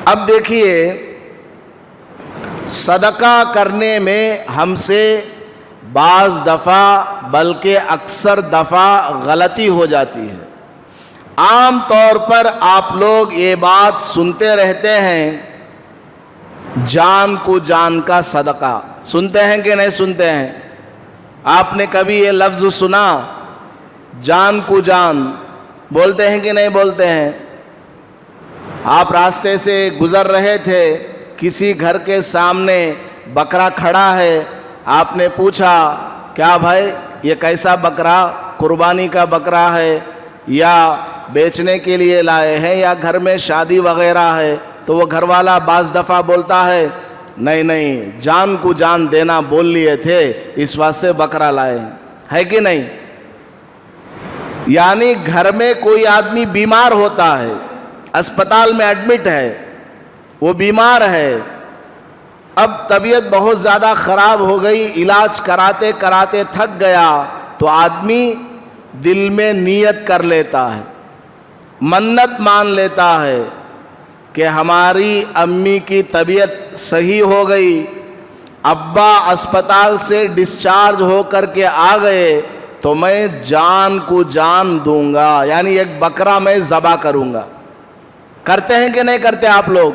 اب دیکھیے، صدقہ کرنے میں ہم سے بعض دفعہ بلکہ اکثر دفعہ غلطی ہو جاتی ہے۔ عام طور پر آپ لوگ یہ بات سنتے رہتے ہیں، جان کو جان کا صدقہ، سنتے ہیں کہ نہیں سنتے ہیں؟ آپ نے کبھی یہ لفظ سنا، جان کو جان؟ بولتے ہیں کہ نہیں بولتے ہیں؟ آپ راستے سے گزر رہے تھے، کسی گھر کے سامنے بکرا کھڑا ہے، آپ نے پوچھا کیا بھائی یہ کیسا بکرا، قربانی کا بکرا ہے یا بیچنے کے لیے لائے ہیں یا گھر میں شادی وغیرہ ہے؟ تو وہ گھر والا بعض دفعہ بولتا ہے نہیں جان کو جان دینا بول لیے تھے اس واسطے بکرا لائے ہیں، ہے کہ نہیں؟ یعنی گھر میں کوئی آدمی بیمار ہوتا ہے، اسپتال میں ایڈمٹ ہے، وہ بیمار ہے، اب طبیعت بہت زیادہ خراب ہو گئی، علاج کراتے کراتے تھک گیا، تو آدمی دل میں نیت کر لیتا ہے، منت مان لیتا ہے کہ ہماری امی کی طبیعت صحیح ہو گئی، ابا اسپتال سے ڈسچارج ہو کر کے آ گئے تو میں جان کو جان دوں گا، یعنی ایک بکرا میں ذبح کروں گا۔ کرتے ہیں کہ نہیں کرتے آپ لوگ؟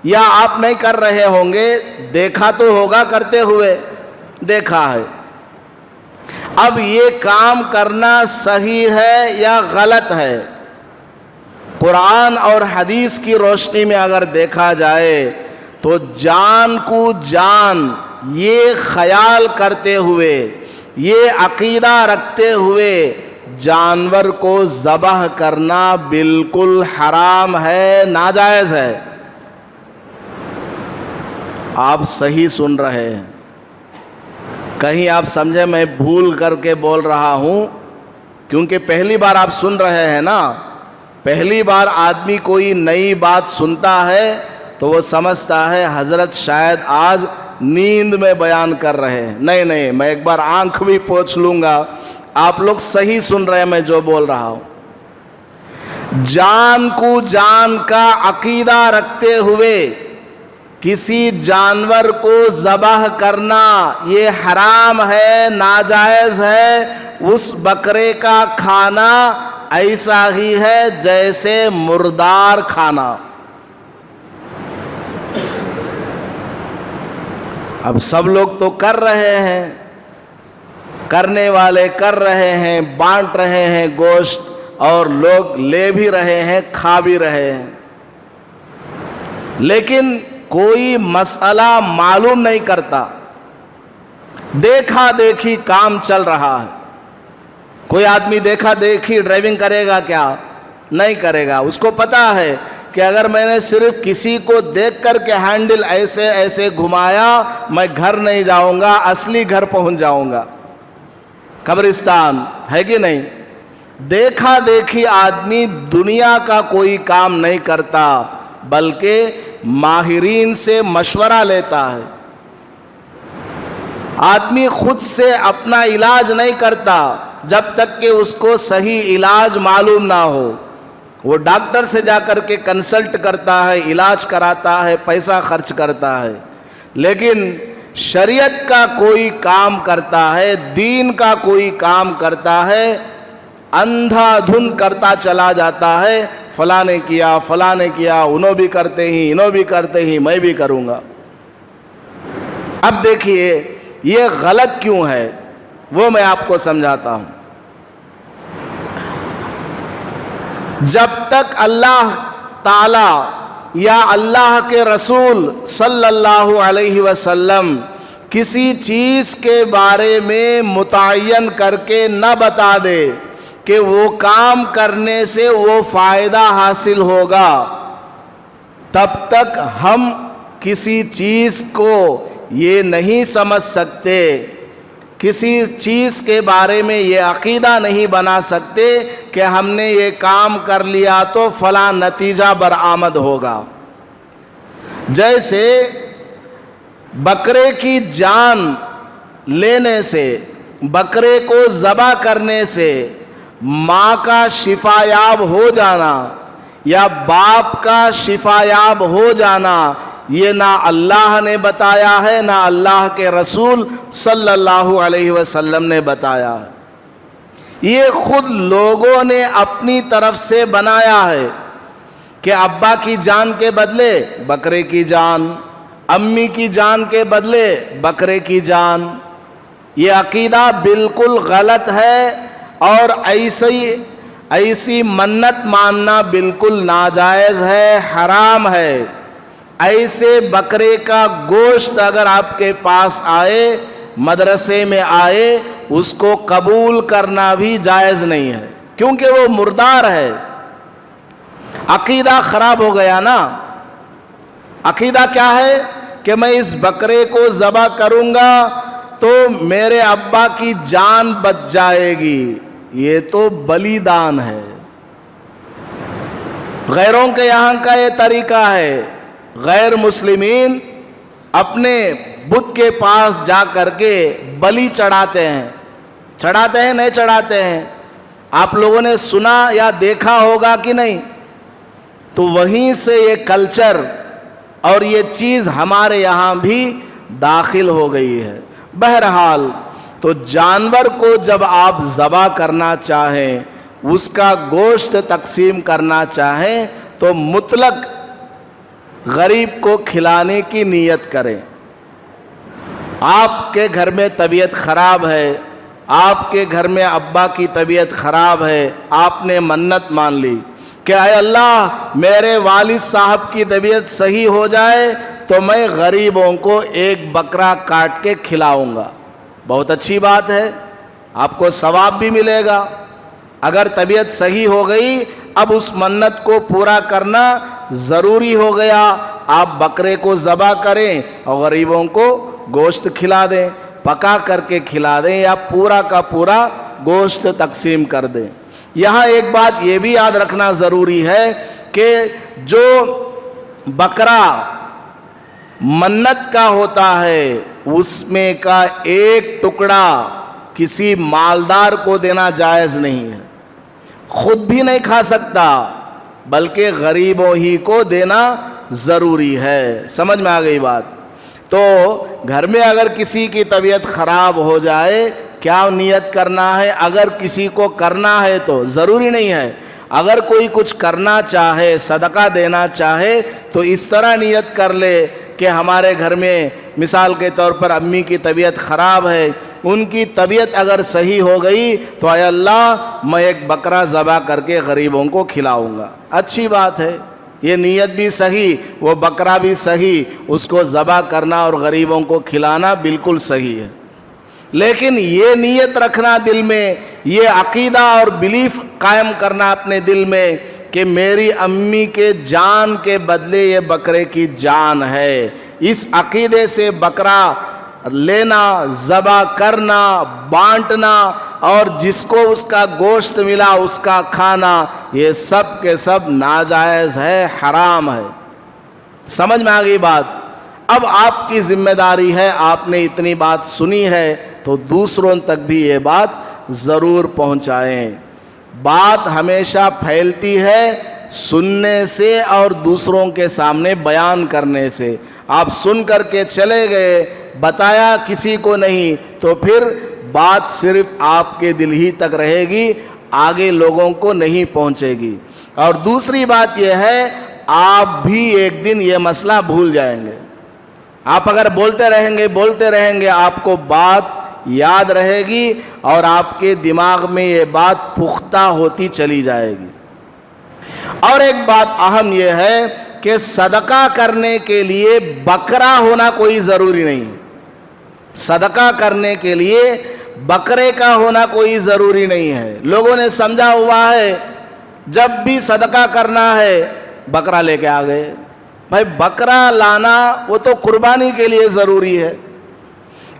یا آپ نہیں کر رہے ہوں گے، دیکھا تو ہوگا کرتے ہوئے، دیکھا ہے۔ اب یہ کام کرنا صحیح ہے یا غلط ہے؟ قرآن اور حدیث کی روشنی میں اگر دیکھا جائے تو جان کو جان یہ خیال کرتے ہوئے، یہ عقیدہ رکھتے ہوئے جانور کو ذبح کرنا بالکل حرام ہے، ناجائز ہے۔ آپ صحیح سن رہے ہیں، کہیں آپ سمجھے میں بھول کر کے بول رہا ہوں، کیونکہ پہلی بار آپ سن رہے ہیں نا، پہلی بار آدمی کوئی نئی بات سنتا ہے تو وہ سمجھتا ہے حضرت شاید آج نیند میں بیان کر رہے ہیں۔ نہیں، میں ایک بار آنکھ بھی پوچھ لوں گا، آپ لوگ صحیح سن رہے ہیں میں جو بول رہا ہوں۔ جان کو جان کا عقیدہ رکھتے ہوئے کسی جانور کو ذبح کرنا یہ حرام ہے، ناجائز ہے۔ اس بکرے کا کھانا ایسا ہی ہے جیسے مردار کھانا۔ اب سب لوگ تو کر رہے ہیں، کرنے والے کر رہے ہیں، بانٹ رہے ہیں گوشت، اور لوگ لے بھی رہے ہیں، کھا بھی رہے ہیں، لیکن کوئی مسئلہ معلوم نہیں کرتا، دیکھا دیکھی کام چل رہا ہے۔ کوئی آدمی دیکھا دیکھی ڈرائیونگ کرے گا کیا؟ نہیں کرے گا۔ اس کو پتا ہے کہ اگر میں نے صرف کسی کو دیکھ کر کے ہینڈل ایسے ایسے گھمایا، میں گھر نہیں جاؤں گا، اصلی گھر پہنچ جاؤں گا، قبرستان، ہے کہ نہیں؟ دیکھا دیکھی آدمی دنیا کا کوئی کام نہیں کرتا، بلکہ ماہرین سے مشورہ لیتا ہے۔ آدمی خود سے اپنا علاج نہیں کرتا جب تک کہ اس کو صحیح علاج معلوم نہ ہو۔ وہ ڈاکٹر سے جا کر کے کنسلٹ کرتا ہے، علاج کراتا ہے، پیسہ خرچ کرتا ہے، لیکن شریعت کا کوئی کام کرتا ہے، دین کا کوئی کام کرتا ہے، اندھا دھند کرتا چلا جاتا ہے، فلاں نے کیا، فلاں نے کیا، انہوں بھی کرتے ہی، انہوں بھی کرتے ہی، میں بھی کروں گا۔ اب دیکھیے یہ غلط کیوں ہے، وہ میں آپ کو سمجھاتا ہوں۔ جب تک اللہ تعالی یا اللہ کے رسول صلی اللہ علیہ وسلم کسی چیز کے بارے میں متعین کر کے نہ بتا دے کہ وہ کام کرنے سے وہ فائدہ حاصل ہوگا، تب تک ہم کسی چیز کو یہ نہیں سمجھ سکتے، کسی چیز کے بارے میں یہ عقیدہ نہیں بنا سکتے کہ ہم نے یہ کام کر لیا تو فلاں نتیجہ برآمد ہوگا۔ جیسے بکرے کی جان لینے سے، بکرے کو ذبح کرنے سے ماں کا شفا یاب ہو جانا، یا باپ کا شفایاب ہو جانا یہ نہ اللہ نے بتایا ہے نہ اللہ کے رسول صلی اللہ علیہ وسلم نے بتایا ہے. یہ خود لوگوں نے اپنی طرف سے بنایا ہے کہ ابا کی جان کے بدلے بکرے کی جان، امی کی جان کے بدلے بکرے کی جان. یہ عقیدہ بالکل غلط ہے اور ایسی منت ماننا بالکل ناجائز ہے، حرام ہے. ایسے بکرے کا گوشت اگر آپ کے پاس آئے، مدرسے میں آئے، اس کو قبول کرنا بھی جائز نہیں ہے، کیونکہ وہ مردار ہے. عقیدہ خراب ہو گیا نا. عقیدہ کیا ہے کہ میں اس بکرے کو ذبح کروں گا تو میرے ابا کی جان بچ جائے گی. یہ تو بلیدان ہے. غیروں کے یہاں کا یہ طریقہ ہے. غیر مسلمین اپنے بت کے پاس جا کر کے بلی چڑھاتے ہیں. چڑھاتے ہیں نہیں چڑھاتے ہیں؟ آپ لوگوں نے سنا یا دیکھا ہوگا کہ نہیں؟ تو وہیں سے یہ کلچر اور یہ چیز ہمارے یہاں بھی داخل ہو گئی ہے. بہرحال تو جانور کو جب آپ ذبح کرنا چاہیں، اس کا گوشت تقسیم کرنا چاہیں تو مطلق غریب کو کھلانے کی نیت کریں. آپ کے گھر میں طبیعت خراب ہے، آپ کے گھر میں ابا کی طبیعت خراب ہے، آپ نے منت مان لی کہ اے اللہ میرے والد صاحب کی طبیعت صحیح ہو جائے تو میں غریبوں کو ایک بکرا کاٹ کے کھلاؤں گا. بہت اچھی بات ہے، آپ کو ثواب بھی ملے گا. اگر طبیعت صحیح ہو گئی، اب اس منت کو پورا کرنا ضروری ہو گیا. آپ بکرے کو ذبح کریں اور غریبوں کو گوشت کھلا دیں، پکا کر کے کھلا دیں یا پورا کا پورا گوشت تقسیم کر دیں. یہاں ایک بات یہ بھی یاد رکھنا ضروری ہے کہ جو بکرا منت کا ہوتا ہے اس میں کا ایک ٹکڑا کسی مالدار کو دینا جائز نہیں ہے. خود بھی نہیں کھا سکتا بلکہ غریبوں ہی کو دینا ضروری ہے. سمجھ میں آ گئی بات؟ تو گھر میں اگر کسی کی طبیعت خراب ہو جائے کیا نیت کرنا ہے؟ اگر کسی کو کرنا ہے تو ضروری نہیں ہے. اگر کوئی کچھ کرنا چاہے، صدقہ دینا چاہے تو اس طرح نیت کر لے کہ ہمارے گھر میں مثال کے طور پر امی کی طبیعت خراب ہے، ان کی طبیعت اگر صحیح ہو گئی تو اے اللہ میں ایک بکرا ذبح کر کے غریبوں کو کھلاؤں گا. اچھی بات ہے، یہ نیت بھی صحیح، وہ بکرا بھی صحیح، اس کو ذبح کرنا اور غریبوں کو کھلانا بالکل صحیح ہے. لیکن یہ نیت رکھنا دل میں، یہ عقیدہ اور بلیف قائم کرنا اپنے دل میں کہ میری امی کے جان کے بدلے یہ بکرے کی جان ہے، اس عقیدے سے بکرا لینا، ذبح کرنا، بانٹنا اور جس کو اس کا گوشت ملا اس کا کھانا، یہ سب کے سب ناجائز ہے، حرام ہے. سمجھ میں آ گئی بات؟ اب آپ کی ذمہ داری ہے، آپ نے اتنی بات سنی ہے تو دوسروں تک بھی یہ بات ضرور پہنچائیں. بات ہمیشہ پھیلتی ہے سننے سے اور دوسروں کے سامنے بیان کرنے سے. آپ سن کر کے چلے گئے، بتایا کسی کو نہیں تو پھر بات صرف آپ کے دل ہی تک رہے گی، آگے لوگوں کو نہیں پہنچے گی. اور دوسری بات یہ ہے آپ بھی ایک دن یہ مسئلہ بھول جائیں گے. آپ اگر بولتے رہیں گے آپ کو بات یاد رہے گی اور آپ کے دماغ میں یہ بات پختہ ہوتی چلی جائے گی. اور ایک بات اہم یہ ہے کہ صدقہ کرنے کے لیے بکرا ہونا کوئی ضروری نہیں. صدقہ کرنے کے لیے بکرے کا ہونا کوئی ضروری نہیں ہے. لوگوں نے سمجھا ہوا ہے جب بھی صدقہ کرنا ہے بکرا لے کے آ گئے. بھائی بکرا لانا وہ تو قربانی کے لیے ضروری ہے.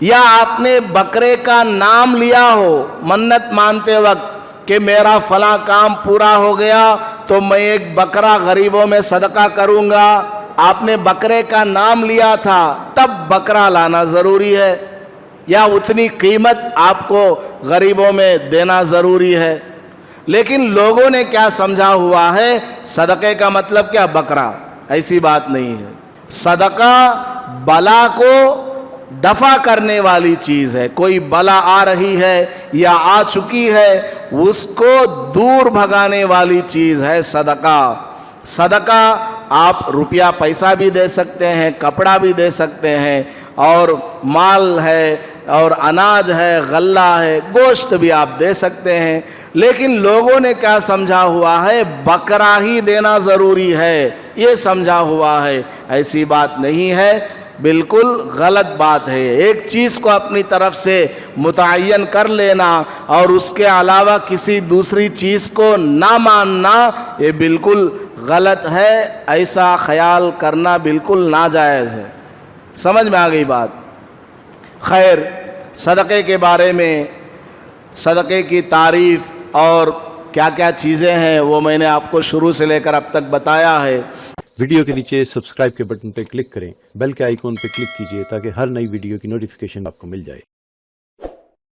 یا آپ نے بکرے کا نام لیا ہو منت مانتے وقت کہ میرا فلاں کام پورا ہو گیا تو میں ایک بکرا غریبوں میں صدقہ کروں گا، آپ نے بکرے کا نام لیا تھا تب بکرا لانا ضروری ہے، یا اتنی قیمت آپ کو غریبوں میں دینا ضروری ہے. لیکن لوگوں نے کیا سمجھا ہوا ہے صدقے کا مطلب کیا بکرا، ایسی بات نہیں ہے. صدقہ بلا کو دفع کرنے والی چیز ہے. کوئی بلا آ رہی ہے یا آ چکی ہے اس کو دور بھگانے والی چیز ہے صدقہ. صدقہ آپ روپیہ پیسہ بھی دے سکتے ہیں، کپڑا بھی دے سکتے ہیں، اور مال ہے اور اناج ہے، غلہ ہے، گوشت بھی آپ دے سکتے ہیں. لیکن لوگوں نے کیا سمجھا ہوا ہے بکرا ہی دینا ضروری ہے، یہ سمجھا ہوا ہے. ایسی بات نہیں ہے، بالکل غلط بات ہے. ایک چیز کو اپنی طرف سے متعین کر لینا اور اس کے علاوہ کسی دوسری چیز کو نہ ماننا یہ بالکل غلط ہے. ایسا خیال کرنا بالکل ناجائز ہے. سمجھ میں آ گئی بات؟ خیر، صدقے کے بارے میں، صدقے کی تعریف اور کیا کیا چیزیں ہیں وہ میں نے آپ کو شروع سے لے کر اب تک بتایا ہے. ویڈیو کے نیچے سبسکرائب کے بٹن پہ کلک کریں، بیل کے آئیکن پہ کلک کیجئے تاکہ ہر نئی ویڈیو کی نوٹیفیکیشن آپ کو مل جائے.